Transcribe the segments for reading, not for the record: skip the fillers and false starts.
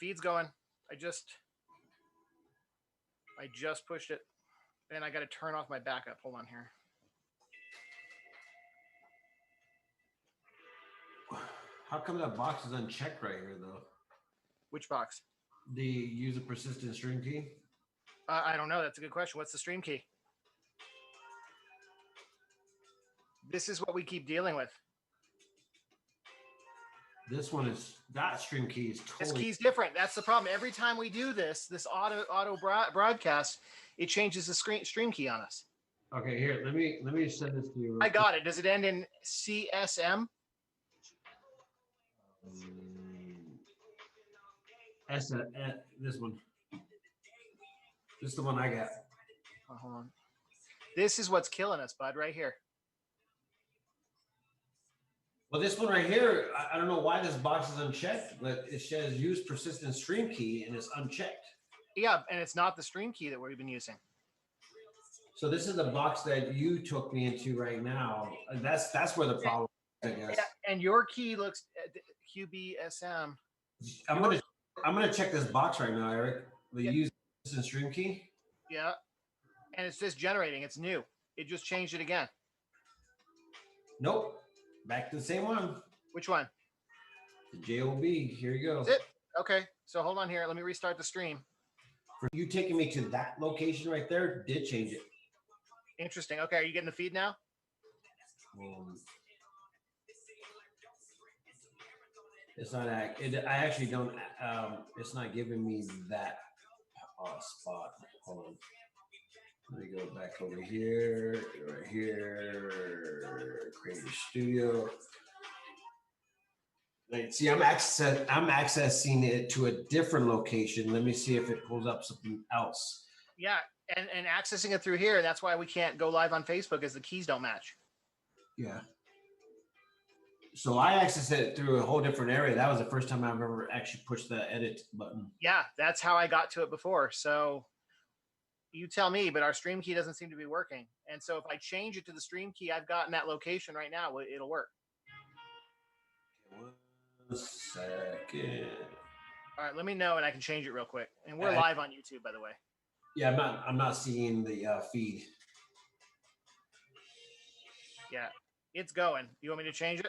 feed's going. I just pushed it, and I got to turn off my backup. Hold on here. How come that box is unchecked right here, though? Which box? The use a persistent stream key. I don't know. That's a good question. What's the stream key? This is what we keep dealing with. This one is that stream key is totally. This key's different. That's the problem. Every time we do this auto broadcast, it changes the stream key on us. Okay, here. Let me send this to you. I got it. Does it end in CSM? This one. This is the one I got. Oh, hold on. This is what's killing us, bud. Right here. Well, this one right here, I don't know why this box is unchecked, but it says use persistent stream key and it's unchecked. Yeah, and it's not the stream key that we've been using. So this is the box that you took me into right now. That's where the problem is, I guess. Yeah, and your key looks QBSM. I'm gonna check this box right now, Eric. We use persistent stream key. Yeah, and it's just generating. It's new. It just changed it again. Nope. Back to the same one. Which one? The JOB. Here you go. Is it? Okay. So hold on here. Let me restart the stream. For you taking me to that location right there did change it. Interesting. Okay. Are you getting the feed now? It's not. I actually don't. It's not giving me that spot. Hold on. Let me go back over here, right here, Creator Studio. Like, see, I'm accessing it to a different location. Let me see if it pulls up something else. Yeah, and accessing it through here. That's why we can't go live on Facebook, because the keys don't match. Yeah. So I accessed it through a whole different area. That was the first time I've ever actually pushed the edit button. Yeah, that's how I got to it before. So you tell me, but our stream key doesn't seem to be working. And so if I change it to the stream key I've got in that location right now, it'll work. 1 second. All right, let me know and I can change it real quick. And we're live on YouTube, by the way. Yeah, I'm not seeing the feed. Yeah, it's going. You want me to change it?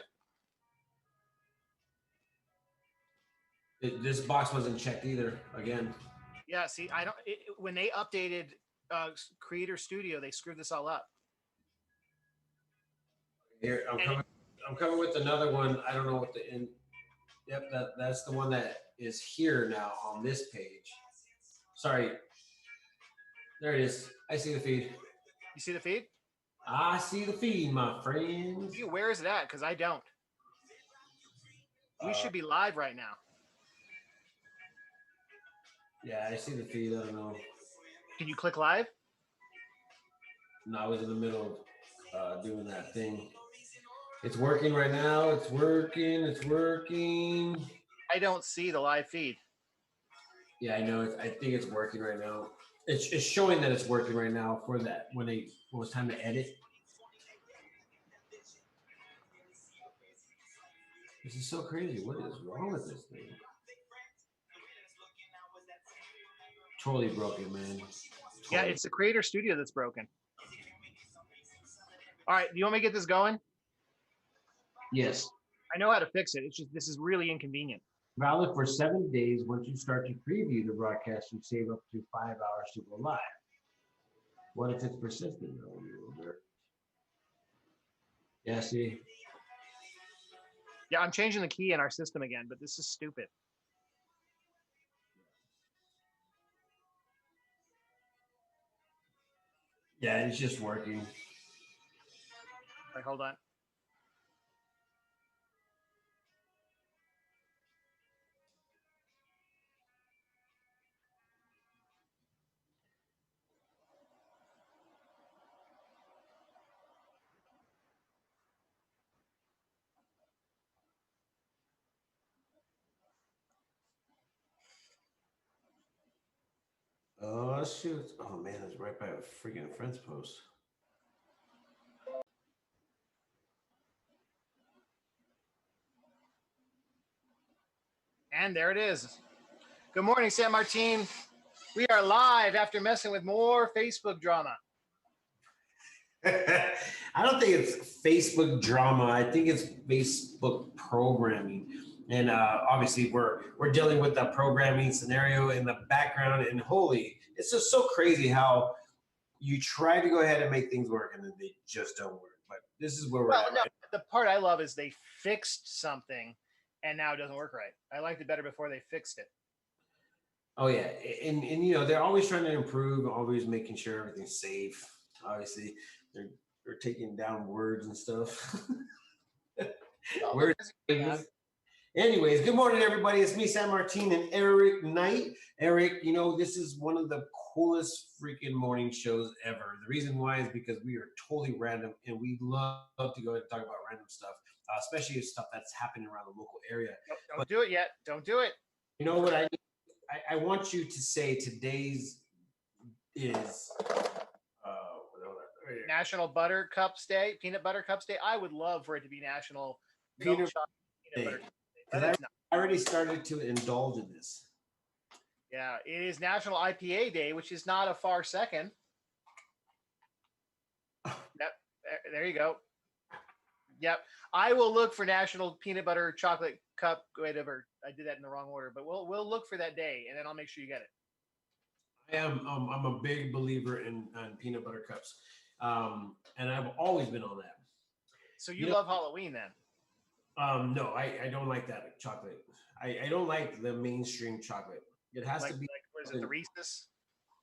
This box wasn't checked either. Again. Yeah, see, when they updated Creator Studio, they screwed this all up. Here, I'm coming with another one. I don't know what the end. Yep, that's the one that is here now on this page. Sorry. There it is. I see the feed. You see the feed? I see the feed, my friends. Where is it at? Because I don't. We should be live right now. Yeah, I see the feed. I don't know. Can you click live? No, I was in the middle of doing that thing. It's working right now. It's working. It's working. I don't see the live feed. Yeah, I know. I think it's working right now. It's showing that it's working right now for that when it was time to edit. This is so crazy. What is wrong with this thing? Totally broken, man. Totally. Yeah, it's the Creator Studio that's broken. All right, do you want me to get this going? Yes. I know how to fix it. It's just this is really inconvenient. Valid for 7 days. Once you start to preview the broadcast, you save up to 5 hours to go live. What if it's persistent? Yeah, see? Yeah, I'm changing the key in our system again, but this is stupid. Yeah, it's just working. Wait, hold on. Oh, shoot. Oh, man, it's right by a freaking fence post. And there it is. Good morning, San Martin. We are live after messing with more Facebook drama. I don't think it's Facebook drama. I think it's Facebook programming. And obviously, we're dealing with that programming scenario in the background. And holy, it's just so crazy how you try to go ahead and make things work, and then they just don't work. But this is where we're at. No, Right? the part I love is they fixed something, and now it doesn't work right. I liked it better before they fixed it. Oh yeah, and they're always trying to improve, always making sure everything's safe. Obviously, they're taking down words and stuff. Words. Anyways, good morning, everybody. It's me, San Martin, and Eric Knight. Eric, this is one of the coolest freaking morning shows ever. The reason why is because we are totally random, and we love to go ahead and talk about random stuff, especially stuff that's happening around the local area. Don't do it yet. Don't do it. You know what I want you to say today's is National Buttercups Day, Peanut Butter Cups Day. I would love for it to be National Peanut Butter Cups Day. I already started to indulge in this. Yeah, it is National IPA Day, which is not a far second. Yep, there you go. Yep, I will look for National Peanut Butter Chocolate Cup. Whatever, I did that in the wrong order, but we'll look for that day, and then I'll make sure you get it. I'm a big believer in peanut butter cups, and I've always been on that. So you love Halloween then? No, I don't like that chocolate. I don't like the mainstream chocolate. It has to be what is it, the Reese's?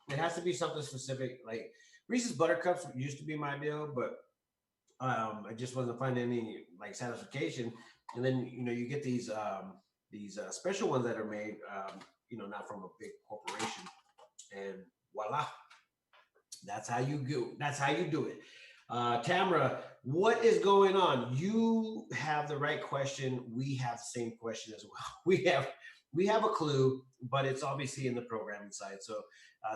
It has to be something specific. Like Reese's Buttercups used to be my deal, but I just wasn't finding any like satisfaction. And then you get these special ones that are made not from a big corporation, and voila, that's how you do. That's how you do it. Tamara, what is going on? You have the right question. We have the same question as well. We have a clue, but it's obviously in the programming side. So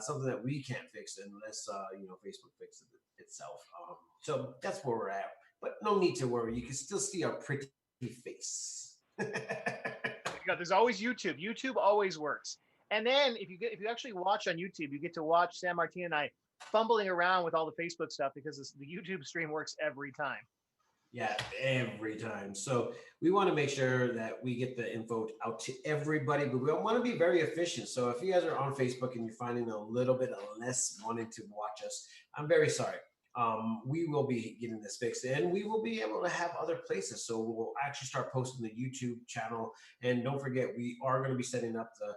something that we can't fix unless Facebook fixes it itself. So that's where we're at. But no need to worry. You can still see our pretty face. There's always YouTube. YouTube always works. And then if you actually watch on YouTube, you get to watch San Martin and I fumbling around with all the Facebook stuff because the YouTube stream works every time. Yeah, every time. So we want to make sure that we get the info out to everybody, but we want to be very efficient. So if you guys are on Facebook and you're finding a little bit less wanting to watch us, I'm very sorry. We will be getting this fixed, and we will be able to have other places. So we'll actually start posting the YouTube channel, and don't forget, we are going to be setting up the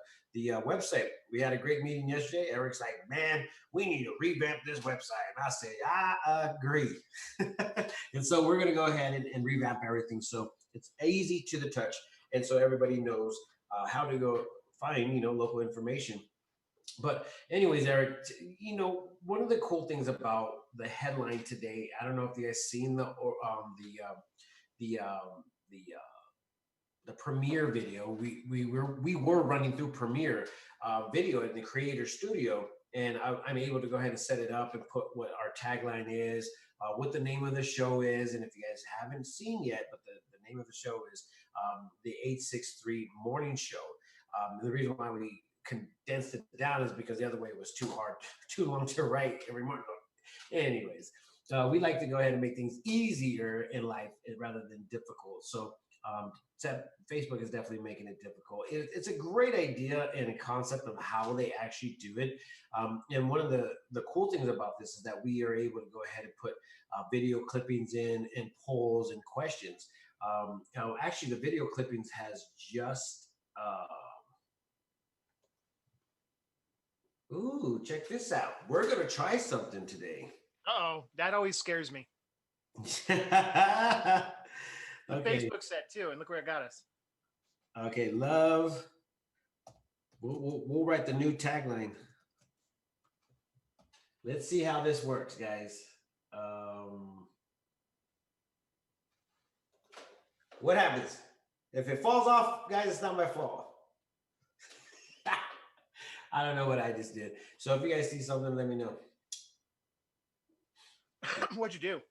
website. We had a great meeting yesterday. Eric's like, man, we need to revamp this website. And I say, I agree. And so we're going to go ahead and revamp everything. So it's easy to the touch. And so everybody knows how to go find, local information. But anyways, Eric, one of the cool things about the headline today, I don't know if you guys seen the Premiere video. We were running through Premiere video in the Creator Studio, and I'm able to go ahead and set it up and put what our tagline is, what the name of the show is, and if you guys haven't seen yet, but the name of the show is the 863 Morning Show. The reason why we condensed it down is because the other way was too long to write every morning. Anyways, we like to go ahead and make things easier in life rather than difficult. So Facebook is definitely making it difficult. It's a great idea and a concept of how they actually do it. And one of the cool things about this is that we are able to go ahead and put video clippings in and polls and questions. Actually, the video clippings has just ooh, check this out. We're going to try something today. Uh-oh, that always scares me. Okay. Facebook said too, and look where it got us. Okay, love. We'll write the new tagline. Let's see how this works, guys. What happens? If it falls off, guys, it's not my fault. I don't know what I just did. So if you guys see something, let me know. What'd you do?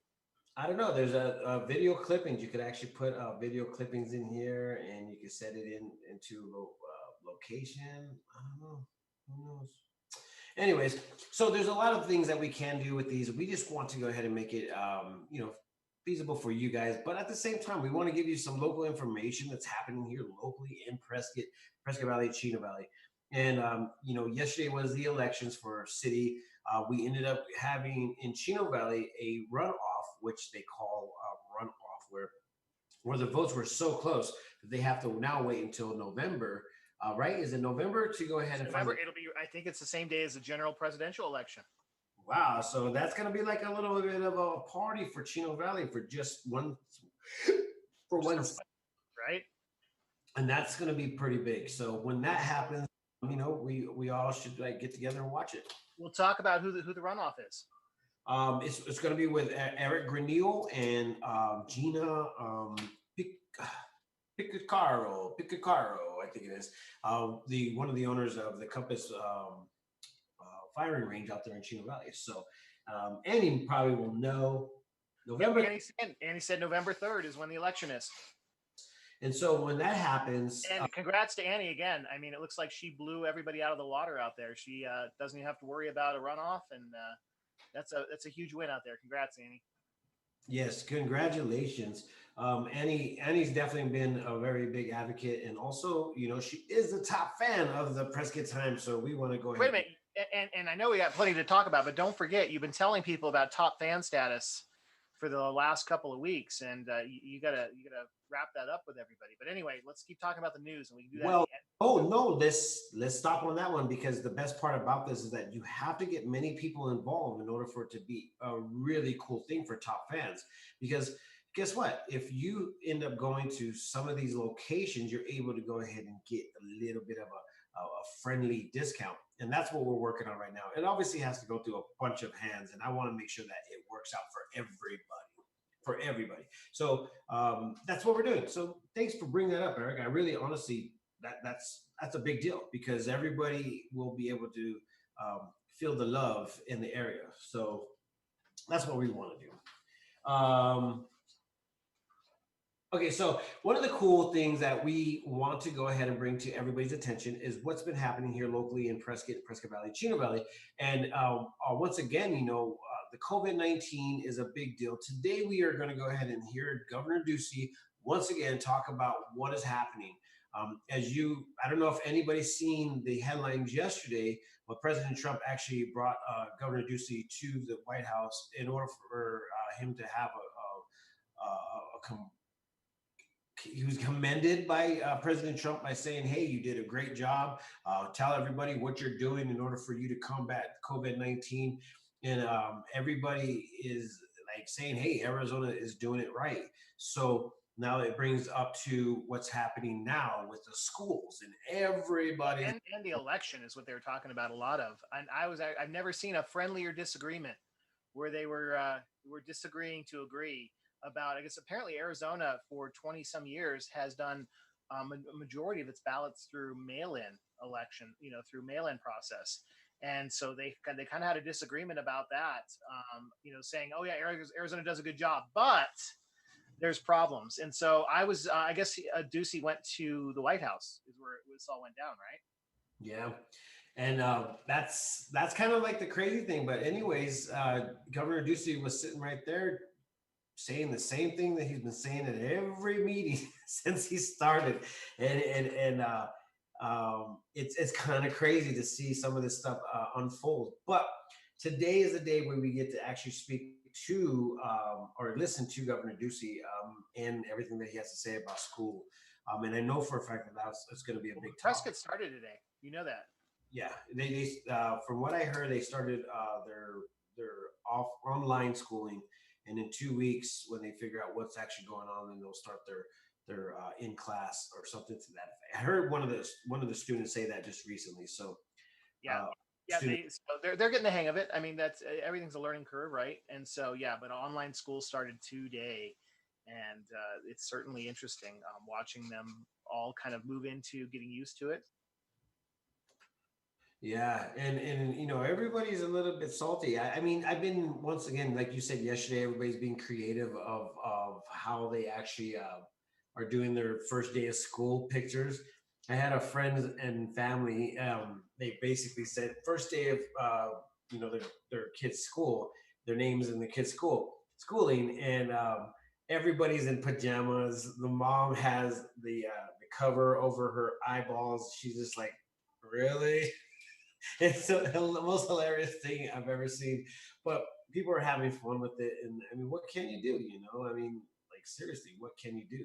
I don't know. There's a video clippings. You could actually put video clippings in here, and you can set it into location. I don't know. Who knows? Anyways, so there's a lot of things that we can do with these. We just want to go ahead and make it, feasible for you guys. But at the same time, we want to give you some local information that's happening here locally in Prescott, Prescott Valley, Chino Valley. And yesterday was the elections for city. We ended up having in Chino Valley a runoff, which they call runoff, where the votes were so close that they have to now wait until November. Right? Is it November to go ahead and find? November. It'll be. I think it's the same day as the general presidential election. Wow, so that's gonna be like a little bit of a party for Chino Valley for just one, for one, Right? and that's gonna be pretty big. So when that happens, we all should like get together and watch it. We'll talk about who the runoff is. It's gonna be with Eric Granil and Gina Picacaro, I think it is. The one of the owners of the Compass firing range out there in Chino Valley. So Annie probably will know November. Annie said November 3rd is when the election is. And so when that happens, and congrats to Annie again. I mean, it looks like she blew everybody out of the water out there. She doesn't even have to worry about a runoff, and that's a huge win out there. Congrats, Annie. Yes, congratulations. Annie's definitely been a very big advocate, and also, she is the top fan of the Prescott Times. So we want to go ahead. Wait a minute, and I know we got plenty to talk about, but don't forget, you've been telling people about top fan status for the last couple of weeks, and you gotta wrap that up with everybody. But anyway, let's keep talking about the news, and we can do that. Well, no, let's stop on that one, because the best part about this is that you have to get many people involved in order for it to be a really cool thing for top fans. Because guess what? If you end up going to some of these locations, you're able to go ahead and get a little bit of a friendly discount. And that's what we're working on right now. It obviously has to go through a bunch of hands, and I want to make sure that it works out for everybody. So that's what we're doing. So thanks for bringing that up, Eric. I really, honestly, that's a big deal, because everybody will be able to feel the love in the area. So that's what we want to do. Okay, so one of the cool things that we want to go ahead and bring to everybody's attention is what's been happening here locally in Prescott Valley, Chino Valley. And once again, the COVID-19 is a big deal. Today, we are going to go ahead and hear Governor Ducey once again talk about what is happening. I don't know if anybody's seen the headlines yesterday, but President Trump actually brought Governor Ducey to the White House in order for him to have he was commended by President Trump by saying, hey, you did a great job. Tell everybody what you're doing in order for you to combat COVID-19. And everybody is like saying, hey, Arizona is doing it right. So now it brings up to what's happening now with the schools and everybody. And the election is what they were talking about a lot of. And I've never seen a friendlier disagreement where they were disagreeing to agree about, I guess apparently Arizona for 20 some years has done a majority of its ballots through mail-in election, through mail-in process. And so they kind of had a disagreement about that, saying, oh yeah, Arizona does a good job, but there's problems. And so I guess Ducey went to the White House is where this all went down, right? Yeah. And that's kind of like the crazy thing. But anyways, Governor Ducey was sitting right there saying the same thing that he's been saying at every meeting since he started. And it's kind of crazy to see some of this stuff unfold. But today is the day where we get to actually speak to or listen to Governor Ducey and everything that he has to say about school. And I know for a fact that it's going to be a big topic. Prescott started today. You know that. Yeah, they from what I heard, they started their online schooling, and in 2 weeks, when they figure out what's actually going on, then they'll start their in class or something to that effect. I heard one of the students say that just recently. So yeah. They're getting the hang of it. I mean, that's everything's a learning curve, right? And so but online school started today, and it's certainly interesting watching them all kind of move into getting used to it. Yeah, and everybody's a little bit salty. I mean, I've been, once again, like you said yesterday, everybody's being creative of how they actually are doing their first day of school pictures. I had a friends and family. They basically said first day of their kids' school, their names in the kids' schooling, and everybody's in pajamas. The mom has the cover over her eyeballs. She's just like, really? It's the most hilarious thing I've ever seen. But people are having fun with it, and I mean, what can you do? You know, I mean, like seriously, what can you do?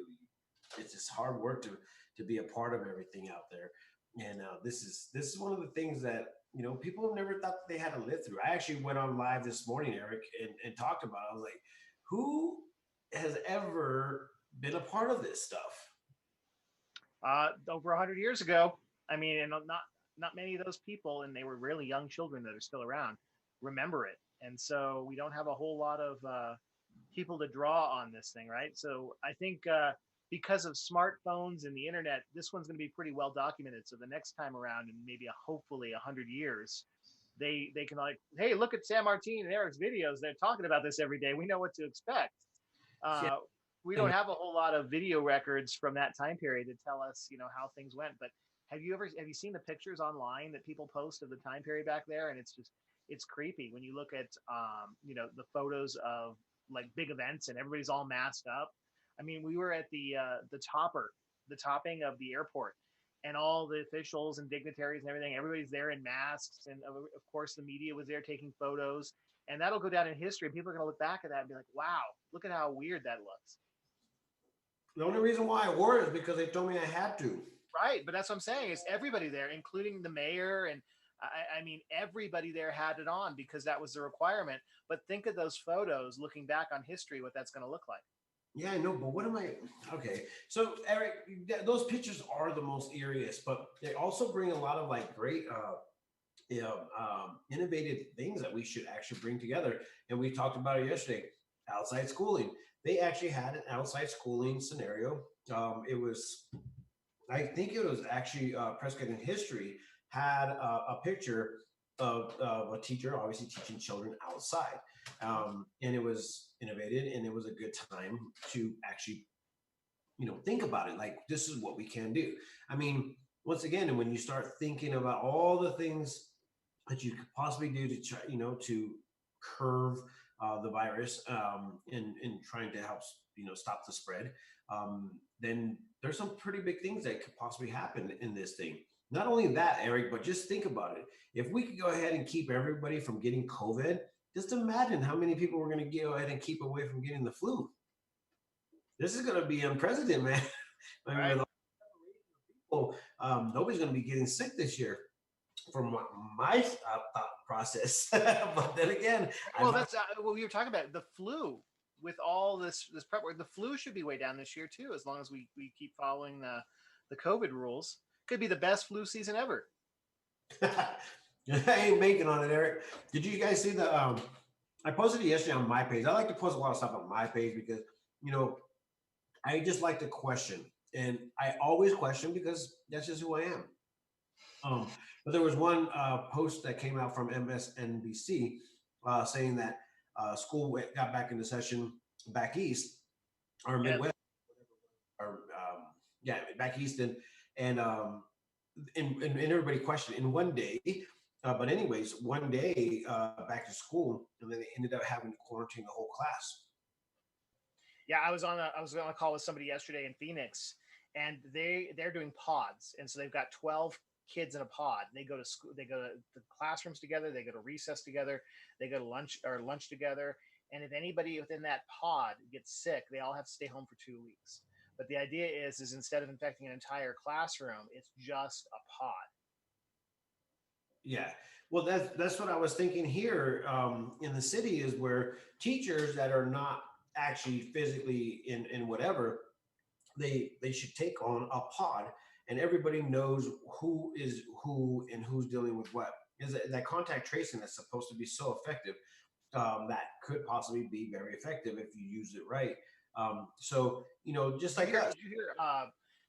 It's just hard work to be a part of everything out there, and this is one of the things that people have never thought that they had to live through. I actually went on live this morning, Eric, and talked about it. I was like, who has ever been a part of this stuff? Over 100 years ago. I mean, and not many of those people, and they were really young children that are still around, remember it. And so we don't have a whole lot of people to draw on this thing, right? So I think because of smartphones and the internet, this one's going to be pretty well documented. So the next time around, in maybe hopefully 100 years, they can like, hey, look at San Martin and Eric's videos. They're talking about this every day. We know what to expect. Yeah, Uh, we don't have a whole lot of video records from that time period to tell us, how things went. But have you seen the pictures online that people post of the time period back there? And it's creepy when you look at the photos of like big events and everybody's all masked up. I mean, we were at the topping of the airport, and all the officials and dignitaries and everything. Everybody's there in masks, and of course the media was there taking photos, and that'll go down in history. People are going to look back at that and be like, "Wow, look at how weird that looks." the only reason why I wore it is because they told me I had to. Right, but that's what I'm saying is everybody there, including the mayor, and I mean everybody there had it on because that was the requirement. But think of those photos looking back on history, what that's going to look like. Yeah, I know, but what am I? Okay, so Eric, those pictures are the most eeriest, but they also bring a lot of like great, innovative things that we should actually bring together. And we talked about it yesterday. Outside schooling. They actually had an outside schooling scenario. It was, I think it was actually Prescott in history had a picture of a teacher obviously teaching children outside. And it was innovated and it was a good time to actually think about it like this is what we can do. I mean, once again, and when you start thinking about all the things that you could possibly do to try to curve the virus, in trying to help stop the spread, then there's some pretty big things that could possibly happen in this thing. Not only that, Eric, but just think about it. If we could go ahead and keep everybody from getting COVID, just imagine how many people we're going to go ahead and keep away from getting the flu. This is going to be unprecedented, man. I mean, Right. with all the people, nobody's going to be getting sick this year from my thought process. But then again, Well, I'm that's what we were talking about. The flu with all this prep work, the flu should be way down this year too, as long as we keep following the COVID rules. Could be the best flu season ever. I ain't making on it, Eric. Did you guys see the? I posted it yesterday on my page. I like to post a lot of stuff on my page because you know I just like to question, and I always question because that's just who I am. Um, but there was one post that came out from MSNBC saying that school got back into session back east or Yeah. Midwest, or yeah, back east, and everybody questioned in one day. But anyways, one day back to school, and then they ended up having to quarantine the whole class. Yeah, I was on a call with somebody yesterday in Phoenix, and they're doing pods, and so they've got 12 kids in a pod. They go to school, they go to the classrooms together, they go to recess together, they go to lunch together, and if anybody within that pod gets sick, they all have to stay home for 2 weeks. But the idea is instead of infecting an entire classroom, it's just a pod. Yeah. Well, that's what I was thinking here in the city is where teachers that are not actually physically in whatever they should take on a pod, and everybody knows who is who and who's dealing with what. Is that contact tracing that's supposed to be so effective, that could possibly be very effective if you use it right. So just like us. Did you hear?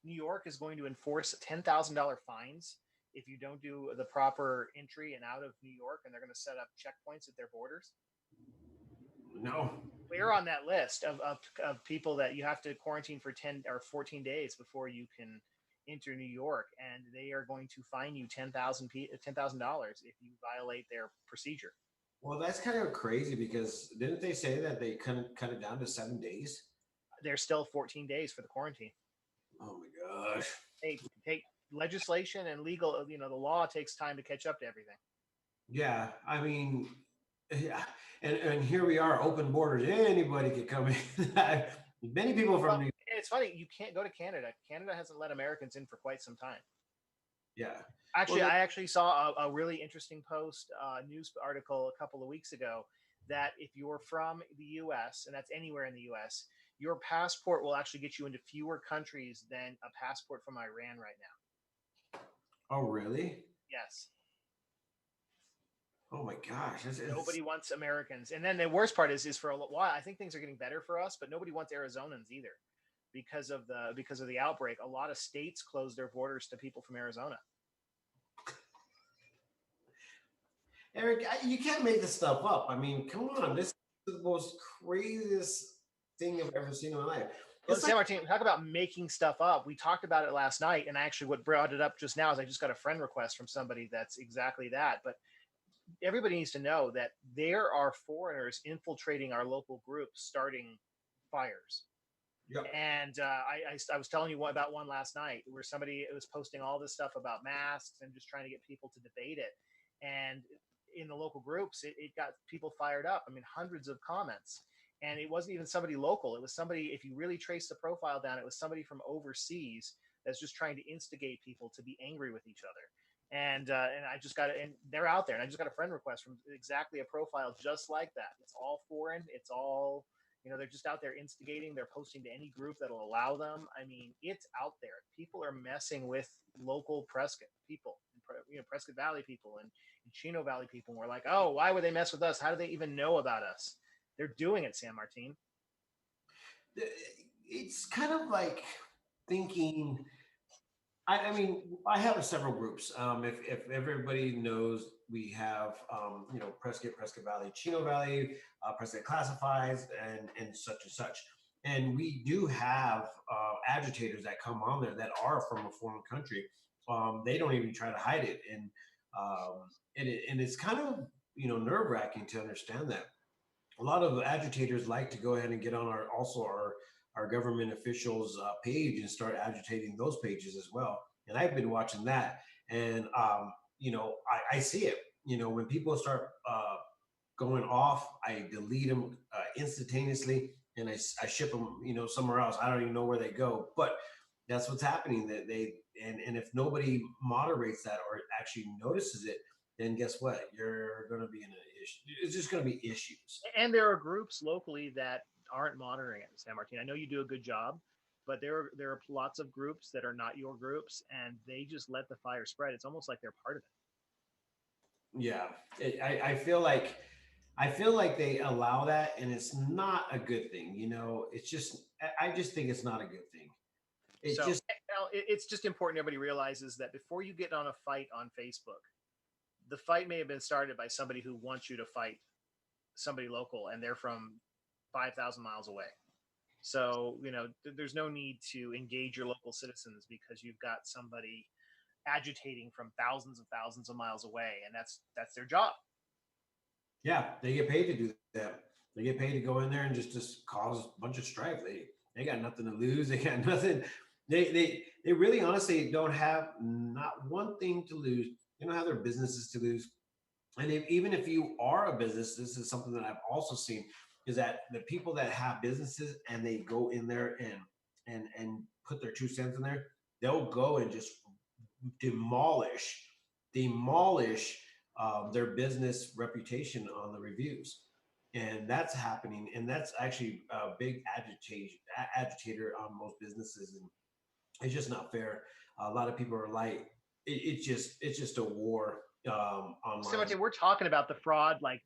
New York is going to enforce $10,000 fines if you don't do the proper entry and out of New York, and they're going to set up checkpoints at their borders. No. We're on that list of people that you have to quarantine for 10 or 14 days before you can into New York, and they are going to fine you $10,000 if you violate their procedure. Well, that's kind of crazy because didn't they say that they cut it down to 7 days? There's still 14 days for the quarantine. Oh my gosh. Take legislation and legal. The law takes time to catch up to everything. Yeah, I mean, yeah, and here we are, open borders. Anybody could come in. Many people from Well, New. it's funny you can't go to Canada. Canada hasn't let Americans in for quite some time. Yeah. Well, Actually, I actually saw a really interesting post, news article a couple of weeks ago that if you're from the U.S. and that's anywhere in the U.S., your passport will actually get you into fewer countries than a passport from Iran right now. oh, really? Yes. Oh my gosh. Nobody wants Americans. And then the worst part is for a while, I think things are getting better for us, but nobody wants Arizonans either because of the outbreak. A lot of states closed their borders to people from Arizona. Eric, you can't make this stuff up. I mean, come on. This is the most craziest thing I've ever seen in my life. Well, It's San like, Martin, talk about making stuff up. We talked about it last night, and actually, what brought it up just now is I just got a friend request from somebody that's exactly that. But everybody needs to know that there are foreigners infiltrating our local groups, starting fires. yep. And I was telling you about one last night where somebody was posting all this stuff about masks and just trying to get people to debate it. And in the local groups, it got people fired up. I mean, hundreds of comments. And it wasn't even somebody local. It was somebody, if you really trace the profile down, it was somebody from overseas that's just trying to instigate people to be angry with each other. And I just got it, and they're out there. And I just got a friend request from exactly a profile just like that. It's all foreign. It's all they're just out there instigating. They're posting to any group that'll allow them. I mean, it's out there. People are messing with local Prescott people, Prescott Valley people and Chino Valley people. And we're like, oh, why would they mess with us? How do they even know about us? They're doing it, San Martin. It's kind of like thinking. I mean, I have several groups. If everybody knows, we have Prescott Valley, Chino Valley, Prescott Classifieds, and such. And we do have agitators that come on there that are from a foreign country. They don't even try to hide it, and it's kind of nerve wracking to understand that a lot of agitators like to go ahead and get on our government officials page and start agitating those pages as well. And I've been watching that, and I see it. When people start going off, I delete them instantaneously, and I ship them somewhere else. I don't even know where they go, but that's what's happening. That and if nobody moderates that or actually notices it, then guess what? You're going to be in an issue. It's just going to be issues. And there are groups locally that aren't monitoring it, San Martin. I know you do a good job, but there are lots of groups that are not your groups, and they just let the fire spread. It's almost like they're part of it. Yeah, I feel like they allow that, and it's not a good thing. It's just I just think it's not a good thing. It's just important everybody realizes that before you get on a fight on Facebook, the fight may have been started by somebody who wants you to fight somebody local, and they're from 5,000 miles away. So, there's no need to engage your local citizens because you've got somebody agitating from thousands of miles away, and that's their job. Yeah, they get paid to do that. They get paid to go in there and just cause a bunch of strife. They got nothing to lose. They got nothing. They really honestly don't have not one thing to lose. They don't have their businesses to lose. And even if you are a business, this is something that I've also seen is that the people that have businesses and they go in there and put their 2 cents in there, they'll go and just demolish their business reputation on the reviews. And that's happening, and that's actually a big agitator on most businesses, and it's just not fair. A lot of people are like, it's just a war online. So we're talking about the fraud, like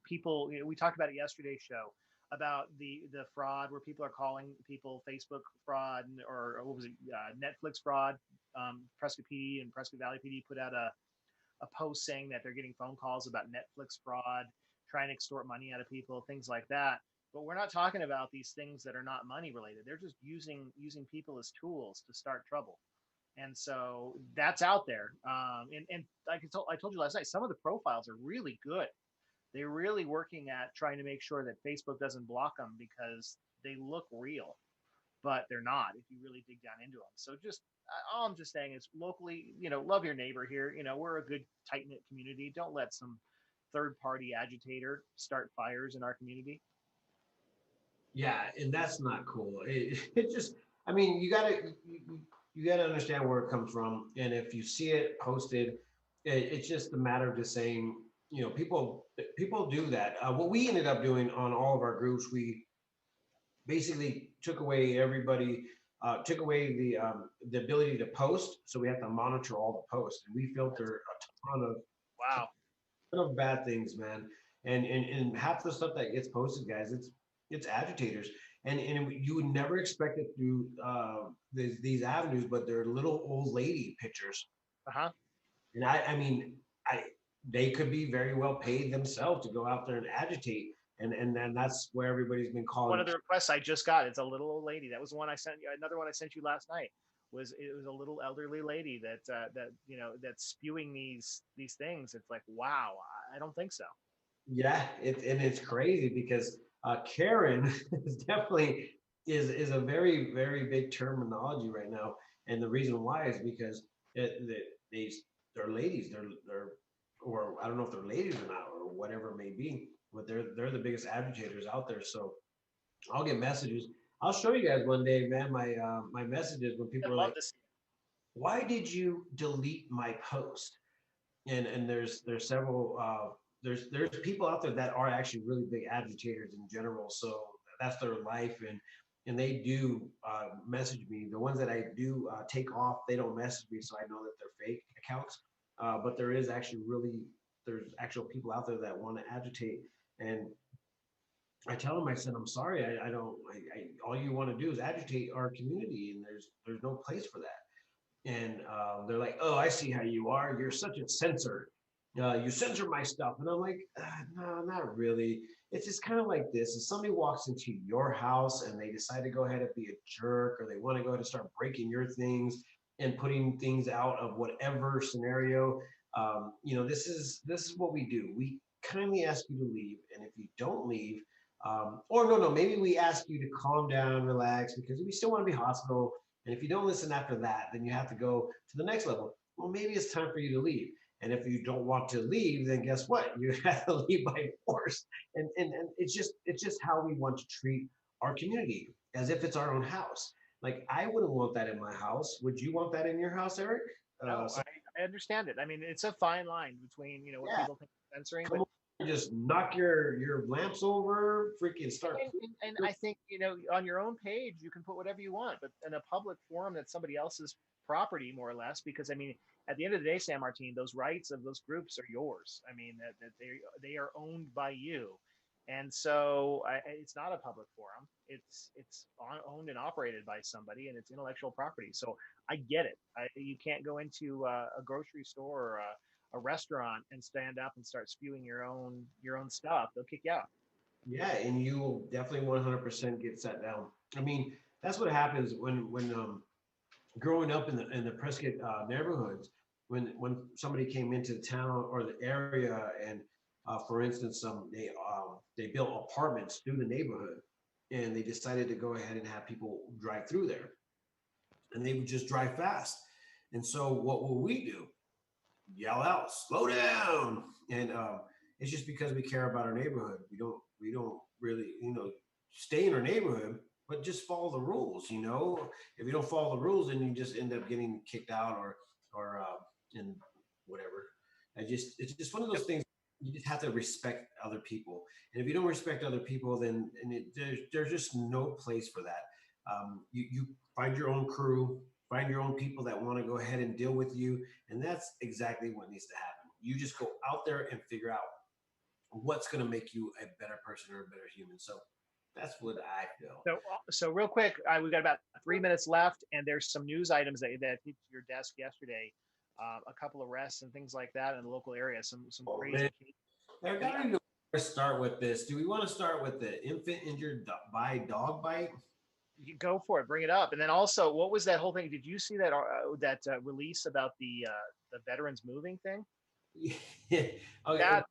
people. We talked about it yesterday's show about the fraud where people are calling people Facebook fraud or what was it, Netflix fraud. Prescott PD and Prescott Valley PD put out a post saying that they're getting phone calls about Netflix fraud, trying to extort money out of people, things like that. But we're not talking about these things that are not money related. They're just using people as tools to start trouble. And so that's out there. And like I told you last night, some of the profiles are really good. They're really working at trying to make sure that Facebook doesn't block them because they look real, but they're not if you really dig down into them. So just all I'm just saying is locally, love your neighbor here. We're a good tight knit community. Don't let some third party agitator start fires in our community. Yeah, and that's not cool. It just, I mean, you gotta understand where it comes from, and if you see it posted, it's just a matter of just saying, people do that. What we ended up doing on all of our groups, we basically took away took away the ability to post, so we have to monitor all the posts, and we filter a Wow. ton of bad things, man. And half the stuff that gets posted, guys, it's agitators, and you would never expect it through these avenues, but they're little old lady pictures, Uh huh. and I mean, I they could be very well paid themselves to go out there and agitate, and then that's where everybody's been One calling. of the requests I just got, it's a little old lady. That was the one I sent you. Another one I sent you last night it was a little elderly lady that's spewing these things. It's like, wow, I don't think so. Yeah, and it's crazy because Karen is definitely is a very very big terminology right now, and the reason why is because they're ladies, they're or I don't know if they're ladies or not or whatever it may be, but they're the biggest agitators out there. So I'll get messages. I'll show you guys one day, man. My messages when people I'd are love like, to see. "Why did you delete my post?" And there's several there's people out there that are actually really big agitators in general, so that's their life, and they do message me. The ones that I do take off, they don't message me, so I know that they're fake accounts, but there's actual people out there that want to agitate, and I tell them, I said, I'm sorry, I don't all you want to do is agitate our community, and there's no place for that. And they're like, "Oh, I see how you are. You're such a censor. You censor my stuff." And I'm like, "No, not really. It's just kind of like this. If somebody walks into your house and they decide to go ahead and be a jerk, or they want to go ahead and start breaking your things and putting things out of whatever scenario, this is what we do. We kindly ask you to leave, and if you don't leave, or no, maybe we ask you to calm down, relax, because we still want to be hospitable. And if you don't listen after that, then you have to go to the next level. Well, maybe it's time for you to leave. And if you don't want to leave, then guess what? You have to leave by force. And it's just how we want to treat our community as if it's our own house. Like I wouldn't want that in my house. Would you want that in your house, Eric? No, So I understand it. I mean, it's a fine line between what yeah, people think is censoring, come but on, just knock your lamps over, freaking start. and I think on your own page you can put whatever you want, but in a public forum that's somebody else's property, more or less, because I mean, at the end of the day, San Martin, those rights of those groups are yours. I mean, that they are owned by you, and so it's not a public forum. Owned and operated by somebody, and it's intellectual property. So I get it. You can't go into a grocery store or a restaurant and stand up and start spewing your own stuff. They'll kick you out. Yeah, and you will definitely 100% get set down. I mean, that's what happens when growing up in the Prescott neighborhoods, when somebody came into the town or the area, and for instance, they built apartments through the neighborhood, and they decided to go ahead and have people drive through there, and they would just drive fast. And so, what will we do? Yell out, "Slow down!" And it's just because we care about our neighborhood. We don't really stay in our neighborhood, but just follow the rules. If you don't follow the rules, then you just end up getting kicked out or in whatever. It's just one of those things. You just have to respect other people, and if you don't respect other people, then there's just no place for that. You find your own crew, find your own people that want to go ahead and deal with you, and that's exactly what needs to happen. You just go out there and figure out what's going to make you a better person or a better human. So that's what I feel. So real quick, we've got about 3 minutes left, and there's some news items that hit your desk yesterday. A couple of arrests and things like that in the local area. Some Oh, crazy. man. I don't even want to start with this. Do we want to start with the infant injured by dog bite? You go for it, bring it up. And then also, what was that whole thing? Did you see that release about the veterans moving thing? Okay, That,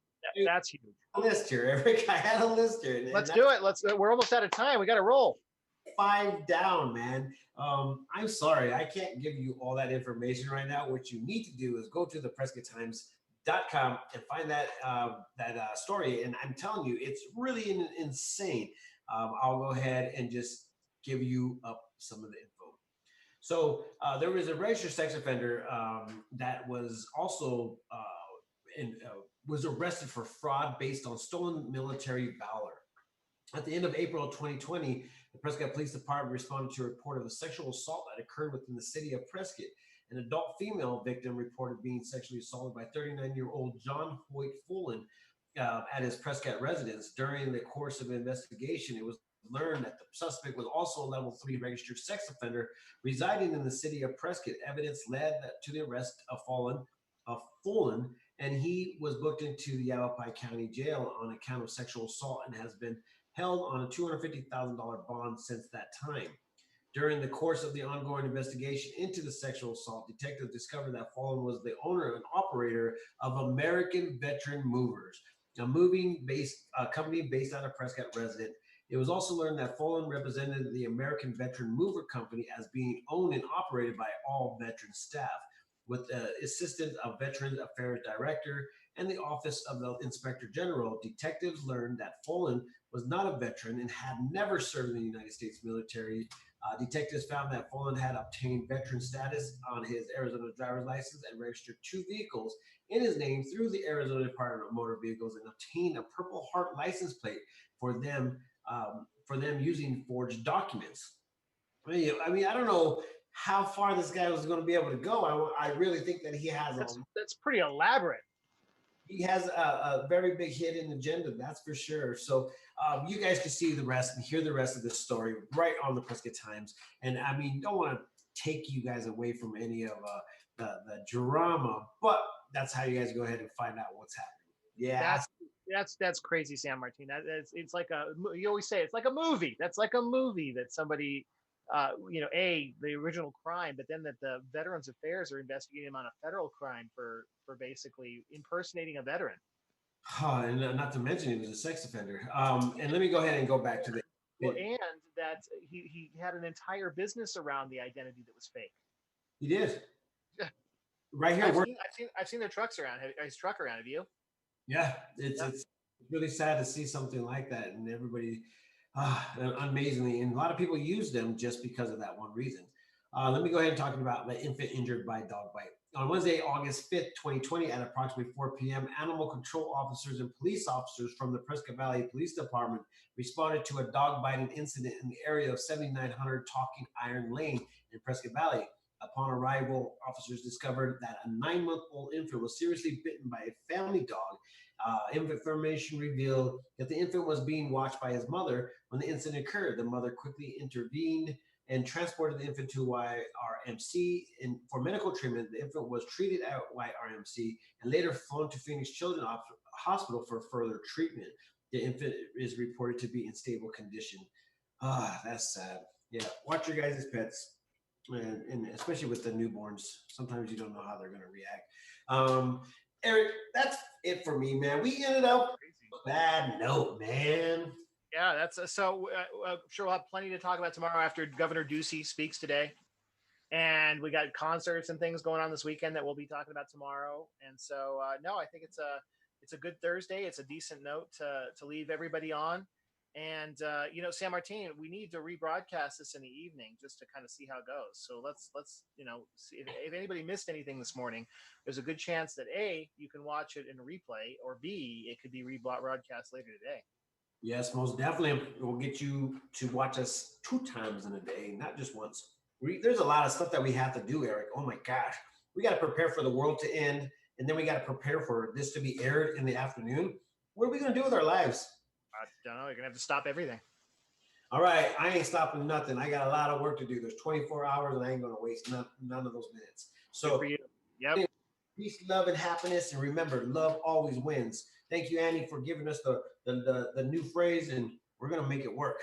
that's huge. a list here, Eric. I had a list here, and Let's that's do it. We're almost out of time. We got to roll. 5 down, man. I'm sorry, I can't give you all that information right now. What you need to do is go to the PrescottTimes.com and find that story. And I'm telling you, it's really insane. I'll go ahead and just give you up some of the info. So there was a registered sex offender that was also was arrested for fraud based on stolen military valor. At the end of April 2020, the Prescott Police Department responded to a report of a sexual assault that occurred within the city of Prescott. An adult female victim reported being sexually assaulted by 39-year-old John Hoyt Fullen at his Prescott residence. During the course of the investigation, it was learned that the suspect was also a level 3 registered sex offender residing in the city of Prescott. Evidence led to the arrest of Fullen, and he was booked into the Yavapai County Jail on account of sexual assault and has been held on a $250,000 bond since that time. During the course of the ongoing investigation into the sexual assault, detectives discovered that Fullen was the owner and operator of American Veteran Movers, a moving-based company based out of Prescott resident. It was also learned that Fullen represented the American Veteran Mover Company as being owned and operated by all veteran staff, with the assistant of Veterans Affairs Director and the Office of the Inspector General. Detectives learned that Fullen was not a veteran and had never served in the United States military. Detectives found that Fullen had obtained veteran status on his Arizona driver's license and registered 2 vehicles in his name through the Arizona Department of Motor Vehicles and obtained a Purple Heart license plate for them using forged documents. I mean, I don't know how far this guy was going to be able to go. I really think that That's pretty elaborate. he has a very big hidden agenda, that's for sure. So you guys can see the rest and hear the rest of this story right on the Prescott Times. And I mean, don't want to take you guys away from any of the drama, but that's how you guys go ahead and find out what's happening. Yeah, That's crazy, San Martin. It's like you always say it's like a movie. That's like a movie that somebody, the original crime, but then that the Veterans Affairs are investigating him on a federal crime for basically impersonating a veteran. and not to mention he was a sex offender. And let me go ahead and go back to the. Well, and that he had an entire business around the identity that was fake. He did. Right here. I've seen their trucks around. His truck around. Have you? Yeah, it's really sad to see something like that, and everybody, amazingly, and a lot of people use them just because of that one reason. Let me go ahead and talk about the infant injured by dog bite. On Wednesday, August 5th, 2020, at approximately 4 p.m., animal control officers and police officers from the Prescott Valley Police Department responded to a dog biting incident in the area of 7900 Talking Iron Lane in Prescott Valley. Upon arrival, officers discovered that a 9-month-old infant was seriously bitten by a family dog. Information revealed that the infant was being watched by his mother when the incident occurred. The mother quickly intervened and transported the infant to YRMC for medical treatment. The infant was treated at YRMC and later flown to Phoenix Children's Hospital for further treatment. The infant is reported to be in stable condition. That's sad. Yeah, watch your guys' pets. And especially with the newborns, sometimes you don't know how they're going to react. Eric, that's it for me, man. We ended up a bad note, man. Yeah, that's so. I'm sure we'll have plenty to talk about tomorrow after Governor Ducey speaks today, and we got concerts and things going on this weekend that we'll be talking about tomorrow. And so, no, I think it's a good Thursday. It's a decent note to leave everybody on. And San Martin, we need to rebroadcast this in the evening just to kind of see how it goes. So let's see if anybody missed anything this morning. There's a good chance that A, you can watch it in a replay, or B, it could be rebroadcast later today. Yes, most definitely. We'll get you to watch us 2 times in a day, not just once. There's a lot of stuff that we have to do, Eric. Oh my gosh, we got to prepare for the world to end, and then we got to prepare for this to be aired in the afternoon. What are we going to do with our lives? I don't know. You're gonna have to stop everything. All right, I ain't stopping nothing. I got a lot of work to do. There's 24 hours, and I ain't gonna waste none of those minutes. So, good for you. Yep. Peace, love, and happiness, and remember, love always wins. Thank you, Annie, for giving us the new phrase, and we're gonna make it work.